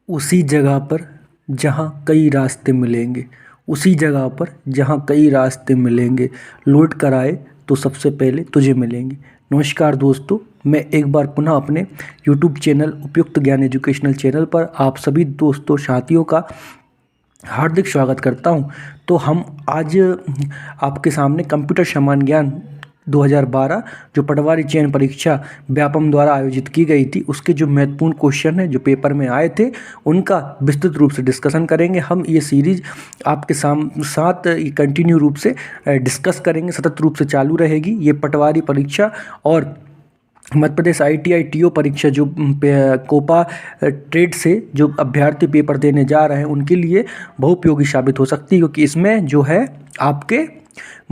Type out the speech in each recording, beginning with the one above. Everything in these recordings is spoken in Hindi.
उसी जगह पर जहाँ कई रास्ते मिलेंगे, उसी जगह पर जहाँ कई रास्ते मिलेंगे, लौट कर आए तो सबसे पहले तुझे मिलेंगे। नमस्कार दोस्तों, मैं एक बार पुनः अपने YouTube चैनल उपयुक्त ज्ञान एजुकेशनल चैनल पर आप सभी दोस्तों साथियों का हार्दिक स्वागत करता हूं। तो हम आज आपके सामने कंप्यूटर सामान्य ज्ञान 2012 जो पटवारी चयन परीक्षा व्यापम द्वारा आयोजित की गई थी, उसके जो महत्वपूर्ण क्वेश्चन हैं जो पेपर में आए थे, उनका विस्तृत रूप से डिस्कशन करेंगे। हम ये सीरीज आपके साथ कंटिन्यू रूप से डिस्कस करेंगे, सतत रूप से चालू रहेगी। ये पटवारी परीक्षा और मध्य प्रदेश ITI TO परीक्षा जो कोपा ट्रेड से जो अभ्यर्थी पेपर देने जा रहे हैं उनके लिए बहुपयोगी साबित हो सकती है, क्योंकि इसमें जो है आपके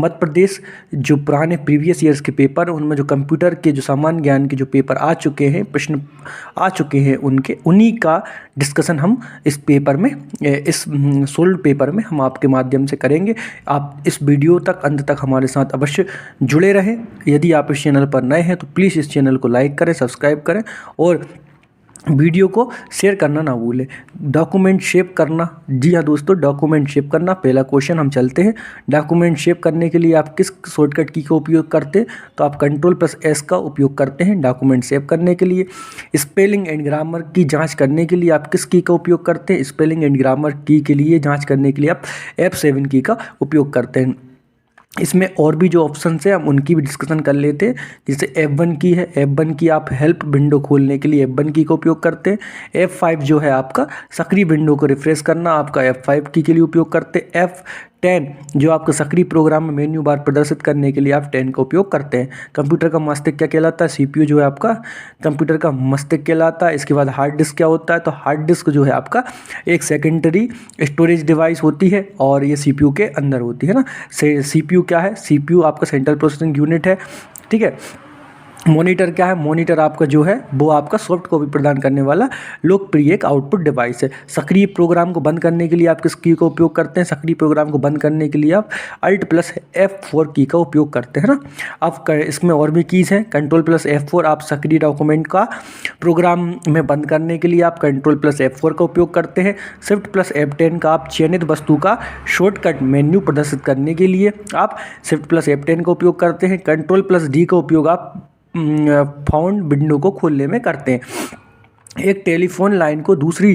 मध्य प्रदेश जो पुराने प्रीवियस ईयर्स के पेपर, उनमें जो कंप्यूटर के जो सामान्य ज्ञान के जो पेपर आ चुके हैं, प्रश्न आ चुके हैं, उन्हीं का डिस्कशन हम इस पेपर में, इस सोल्ड पेपर में हम आपके माध्यम से करेंगे। आप इस वीडियो तक अंत तक हमारे साथ अवश्य जुड़े रहें। यदि आप इस चैनल पर नए हैं तो प्लीज़ इस चैनल को लाइक करें, सब्सक्राइब करें और वीडियो को शेयर करना ना भूलें। डॉक्यूमेंट शेप करना, जी हाँ दोस्तों, डॉक्यूमेंट शेप करना पहला क्वेश्चन हम चलते हैं। डॉक्यूमेंट शेप करने के लिए आप किस शॉर्टकट की का उपयोग करते हैं? तो आप Ctrl+S का उपयोग करते हैं डॉक्यूमेंट सेव करने के लिए। स्पेलिंग एंड ग्रामर की जांच करने के लिए आप किस की का उपयोग करते हैं? स्पेलिंग एंड ग्रामर की के लिए जाँच करने के लिए आप F7 की का उपयोग करते हैं। इसमें और भी जो ऑप्शन है हम उनकी भी डिस्कशन कर लेते हैं। जैसे F1 की है, F1 की आप हेल्प विंडो खोलने के लिए F1 की का उपयोग करते हैं। F5 जो है आपका सक्रिय विंडो को रिफ्रेश करना, आपका F5 की के लिए उपयोग करते हैं। F10 जो आपका सक्रिय प्रोग्राम में मेन्यू बार प्रदर्शित करने के लिए आप 10 का उपयोग करते हैं। कंप्यूटर का मस्तिष्क क्या कहलाता है? CPU जो है आपका कंप्यूटर का मस्तिष्क कहलाता है। इसके बाद हार्ड डिस्क क्या होता है? तो हार्ड डिस्क जो है आपका एक सेकेंडरी स्टोरेज डिवाइस होती है और ये CPU के अंदर होती है ना। CPU क्या है? CPU आपका सेंट्रल प्रोसेसिंग यूनिट है, ठीक है। मॉनिटर क्या है? मॉनिटर आपका जो है वो आपका सॉफ्ट कॉपी प्रदान करने वाला लोकप्रिय एक आउटपुट डिवाइस है। सक्रिय प्रोग्राम को बंद करने के लिए आप किस की का उपयोग करते हैं? सक्रिय प्रोग्राम को बंद करने के लिए आप Alt+F4 की का उपयोग करते हैं ना। अब इसमें और भी कीज़ हैं। Ctrl+F4 आप सक्रिय डॉक्यूमेंट का प्रोग्राम में बंद करने के लिए आप Ctrl+F4 का उपयोग करते हैं। Shift+F10 का आप चयनित वस्तु का शॉर्टकट मेन्यू प्रदर्शित करने के लिए आप Shift+F10 का उपयोग करते हैं। Ctrl+D का उपयोग आप फाउंड विंडो को खोलने में करते हैं। एक टेलीफोन लाइन को दूसरी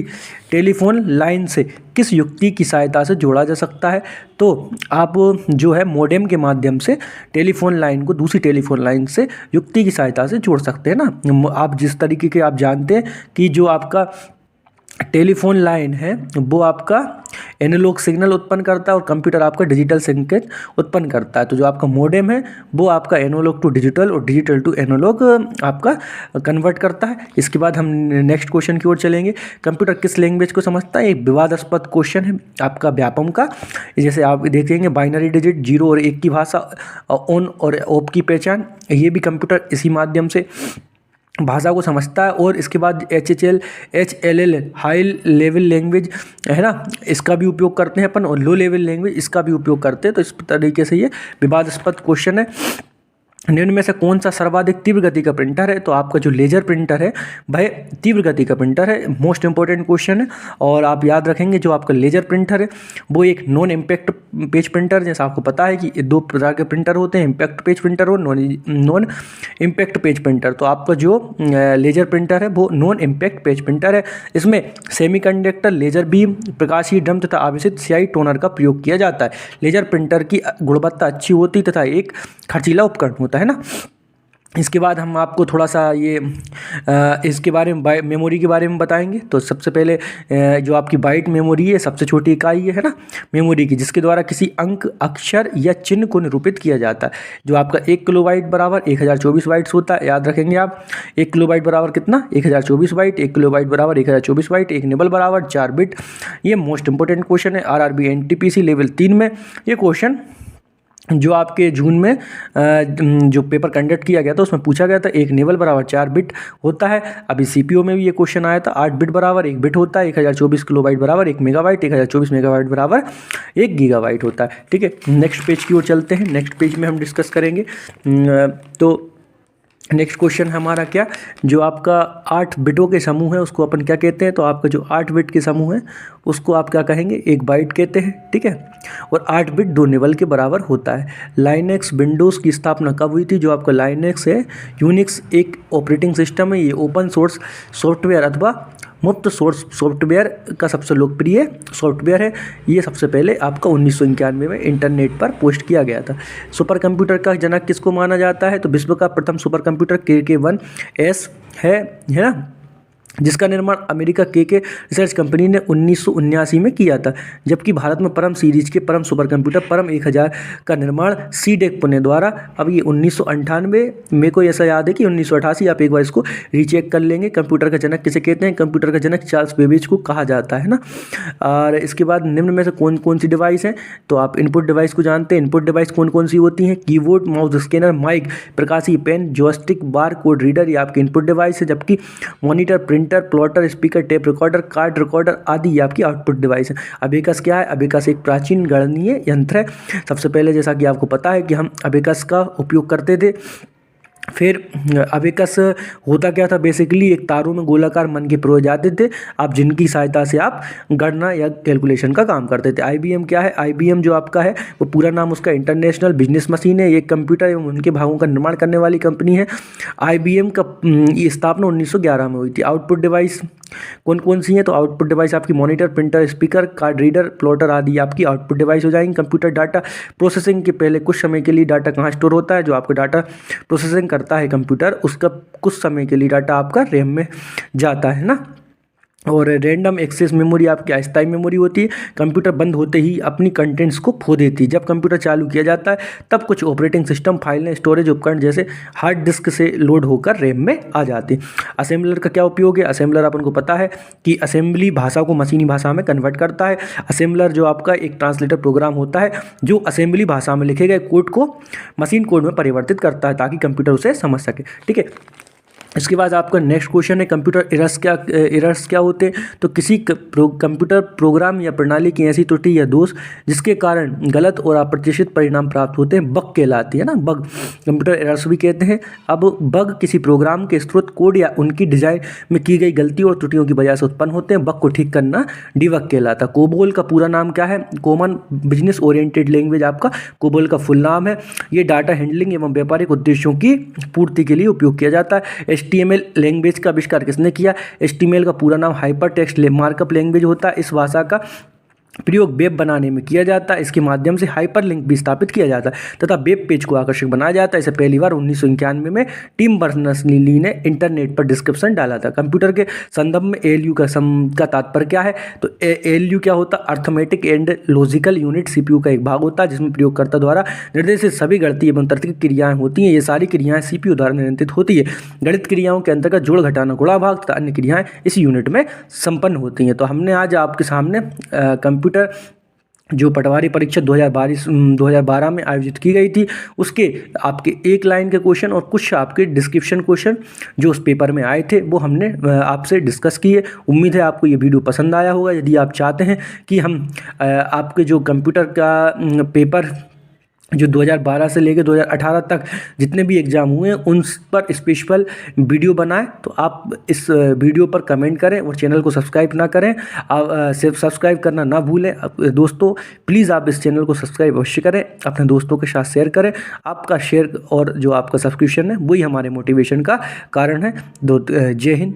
टेलीफोन लाइन से किस युक्ति की सहायता से जोड़ा जा सकता है? तो आप जो है मॉडेम के माध्यम से टेलीफोन लाइन को दूसरी टेलीफोन लाइन से युक्ति की सहायता से जोड़ सकते हैं ना। आप जिस तरीके के आप जानते हैं कि जो आपका टेलीफोन लाइन है वो आपका एनालॉग सिग्नल उत्पन्न करता है और कंप्यूटर आपका डिजिटल संकेत उत्पन्न करता है। तो जो आपका मॉडेम है वो आपका एनालॉग टू डिजिटल और डिजिटल टू एनालॉग आपका कन्वर्ट करता है। इसके बाद हम नेक्स्ट क्वेश्चन की ओर चलेंगे। कंप्यूटर किस लैंग्वेज को समझता है? एक विवादास्पद क्वेश्चन है आपका व्यापम का। जैसे आप देखेंगे बाइनरी डिजिट 0 और 1 की भाषा, ऑन और ऑफ की पहचान, ये भी कंप्यूटर इसी माध्यम से भाषा को समझता है। और इसके बाद HLL हाई लेवल लैंग्वेज है ना, इसका भी उपयोग करते हैं अपन, और लो लेवल लैंग्वेज इसका भी उपयोग करते हैं। तो इस तरीके से ये विवादास्पद क्वेश्चन है। निम्न में से कौन सा सर्वाधिक तीव्र गति का प्रिंटर है? तो आपका जो लेजर प्रिंटर है वह तीव्र गति का प्रिंटर है। मोस्ट इंपॉर्टेंट क्वेश्चन है और आप याद रखेंगे जो आपका लेजर प्रिंटर है वो एक नॉन इम्पैक्ट पेज प्रिंटर, जैसा आपको पता है कि 2 प्रकार के प्रिंटर होते हैं, इम्पैक्ट पेज प्रिंटर और नॉन इम्पैक्ट पेज प्रिंटर। तो आपका जो लेजर प्रिंटर है वो नॉन इम्पैक्ट पेज प्रिंटर है। इसमें सेमीकंडक्टर, लेजर बीम, प्रकाशीय ड्रम तथा आवेशित स्याही टोनर का प्रयोग किया जाता है। लेजर प्रिंटर की गुणवत्ता अच्छी होती तथा एक खर्चीला उपकरण होता है ना। इसके बाद हम आपको थोड़ा सा ये इसके बारे में मेमोरी के बारे में बताएंगे। तो सबसे पहले जो आपकी बाइट मेमोरी है सबसे छोटी इकाई है ना मेमोरी की, जिसके द्वारा किसी अंक, अक्षर या चिन्ह को निरूपित किया जाता है। जो आपका 1 किलोबाइट बराबर 1024 बाइट्स होता है। याद रखेंगे आप 1 किलोबाइट बराबर कितना? 1024 बाइट। 1 किलोबाइट बराबर 1024 बाइट। 1 निबल बराबर 4 बिट। ये मोस्ट इंपॉर्टेंट क्वेश्चन है RRB NTPC लेवल 3 में। ये क्वेश्चन जो आपके जून में जो पेपर कंडक्ट किया गया था उसमें पूछा गया था। 1 निबल बराबर 4 बिट होता है। अभी CPU में भी ये क्वेश्चन आया था। 8 बिट बराबर 1 बिट होता है। 1024 किलोबाइट बराबर 1 मेगाबाइट। 1024 मेगाबाइट बराबर 1 गीगाबाइट होता है, ठीक है। नेक्स्ट पेज की ओर चलते हैं। नेक्स्ट पेज में हम डिस्कस करेंगे तो नेक्स्ट क्वेश्चन है हमारा क्या, जो आपका 8 बिटों के समूह है उसको अपन क्या कहते हैं, तो आपका जो 8 बिट के समूह है उसको आप क्या कहेंगे, एक बाइट कहते हैं, ठीक है। और 8 बिट 2 निबल के बराबर होता है। लाइनेक्स विंडोज़ की स्थापना कब हुई थी, जो आपका लाइनेक्स है, यूनिक्स एक ऑपरेटिंग सिस्टम है, ये ओपन सोर्स सॉफ्टवेयर अथवा मुफ्त सोर्स सॉफ्टवेयर का सबसे लोकप्रिय सॉफ्टवेयर है। ये सबसे पहले आपका 1991 में इंटरनेट पर पोस्ट किया गया था। सुपर कंप्यूटर का जनक किसको माना जाता है, तो विश्व का प्रथम सुपर कंप्यूटर KK-1S है ना, जिसका निर्माण अमेरिका के रिसर्च कंपनी ने 1979 में किया था। जबकि भारत में परम सीरीज के परम सुपर कंप्यूटर परम 1000 का निर्माण सीडेक पुणे द्वारा, अब ये 1998, मेरे को ऐसा याद है कि 1988, आप एक बार इसको रीचेक कर लेंगे। कंप्यूटर का जनक किसे कहते हैं, कंप्यूटर का जनक चार्ल्स बेबेज को कहा जाता है ना। और इसके बाद निम्न में से कौन कौन सी डिवाइस हैं, तो आप इनपुट डिवाइस को जानते हैं। इनपुट डिवाइस कौन कौन सी होती हैं, कीबोर्ड, माउस, स्कैनर, माइक, प्रकाशीय pen, joystick, bar code reader, ये आपकी इनपुट डिवाइस है। जबकि monitor, printer, plotter, speaker, tape recorder, card recorder आदि ये आपकी आउटपुट डिवाइस है। अबेकस क्या है, अबेकस एक प्राचीन गणनीय यंत्र है। सबसे पहले जैसा कि आपको पता है कि हम अबेकस का उपयोग करते थे। फिर अबेकस होता क्या था, बेसिकली एक तारों में गोलाकार मन के पिरोए जाते थे, आप जिनकी सहायता से आप गणना या कैलकुलेशन का काम करते थे। IBM क्या है, IBM जो आपका है वो पूरा नाम उसका इंटरनेशनल बिजनेस मशीन है। ये कंप्यूटर एवं उनके भागों का निर्माण करने वाली कंपनी है। IBM का ये स्थापना 1911 में हुई थी। आउटपुट डिवाइस कौन कौन सी हैं, तो आउटपुट डिवाइस आपकी monitor, printer, speaker, card reader, plotter आदि आपकी आउटपुट डिवाइस हो जाएंगी। कंप्यूटर डाटा प्रोसेसिंग के पहले कुछ समय के लिए डाटा कहाँ स्टोर होता है, जो आपका डाटा प्रोसेसिंग करता है कंप्यूटर, उसका कुछ समय के लिए डाटा आपका रैम में जाता है ना। और रैंडम एक्सेस मेमोरी आपकी अस्थायी मेमोरी होती है। कंप्यूटर बंद होते ही अपनी कंटेंट्स को खो देती है। जब कंप्यूटर चालू किया जाता है तब कुछ ऑपरेटिंग सिस्टम, फाइलें, स्टोरेज उपकरण जैसे हार्ड डिस्क से लोड होकर रैम में आ जाते हैं। असेंबलर का क्या उपयोग है, असेंबलर अपन को पता है कि असेंबली भाषा को मशीनी भाषा में कन्वर्ट करता है। असेंबलर जो आपका एक ट्रांसलेटर प्रोग्राम होता है जो असेंबली भाषा में लिखे गए कोड को मशीन कोड में परिवर्तित करता है ताकि कंप्यूटर उसे समझ सके, ठीक है। इसके बाद आपका नेक्स्ट क्वेश्चन है, कंप्यूटर एरर्स क्या होते हैं, तो किसी कंप्यूटर प्रोग्राम या प्रणाली की ऐसी त्रुटि या दोष जिसके कारण गलत और अप्रत्याशित परिणाम प्राप्त होते हैं, बग कहलाती है ना। बग कंप्यूटर एरर्स भी कहते हैं। अब बग किसी प्रोग्राम के स्रोत कोड या उनकी डिजाइन में की गई गलती और त्रुटियों की वजह से उत्पन्न होते हैं। बग को ठीक करना डिबग कहलाता है। कोबोल का पूरा नाम क्या है, कॉमन बिजनेस ओरिएंटेड लैंग्वेज आपका कोबोल का फुल नाम है। ये डाटा हैंडलिंग एवं व्यापारिक उद्देश्यों की पूर्ति के लिए उपयोग किया जाता है। HTML लैंग्वेज का आविष्कार किसने किया, HTML का पूरा नाम हाइपर टेक्स्ट मार्कअप लैंग्वेज होता है। इस भाषा का प्रयोग वेब बनाने में किया जाता है। इसके माध्यम से हाइपर लिंक भी स्थापित किया जाता है तथा वेब पेज को आकर्षक बनाया जाता है। इसे पहली बार 1991 में टिम बर्नर्स-ली ने इंटरनेट पर डिस्क्रिप्शन डाला था। कंप्यूटर के संदर्भ में ALU का तात्पर्य क्या है, तो ALU क्या होता है, arithmetic and logical unit, CPU का एक भाग होता है जिसमें प्रयोगकर्ता द्वारा निर्देशित सभी गणितीय एवं तार्किक क्रियाएं होती हैं। ये सारी क्रियाएं CPU द्वारा नियंत्रित होती है। गणित क्रियाओं के अंतर्गत जोड़, घटाना, गुणा, भाग तथा अन्य क्रियाएं इस यूनिट में संपन्न होती हैं। तो हमने आज आपके सामने कंप्यूटर जो पटवारी परीक्षा 2012 में आयोजित की गई थी उसके आपके एक लाइन के क्वेश्चन और कुछ आपके डिस्क्रिप्शन क्वेश्चन जो उस पेपर में आए थे वो हमने आपसे डिस्कस किए। उम्मीद है आपको ये वीडियो पसंद आया होगा। यदि आप चाहते हैं कि हम आपके जो कंप्यूटर का पेपर जो 2012 से लेकर 2018 तक जितने भी एग्ज़ाम हुए हैं उन पर स्पेशल वीडियो बनाएं, तो आप इस वीडियो पर कमेंट करें और चैनल को सब्सक्राइब ना करें, आप सिर्फ सब्सक्राइब करना ना भूलें। दोस्तों प्लीज़ आप इस चैनल को सब्सक्राइब अवश्य करें, अपने दोस्तों के साथ शेयर करें। आपका शेयर और जो आपका सब्सक्रिप्शन है वही हमारे मोटिवेशन का कारण है। जय हिंद।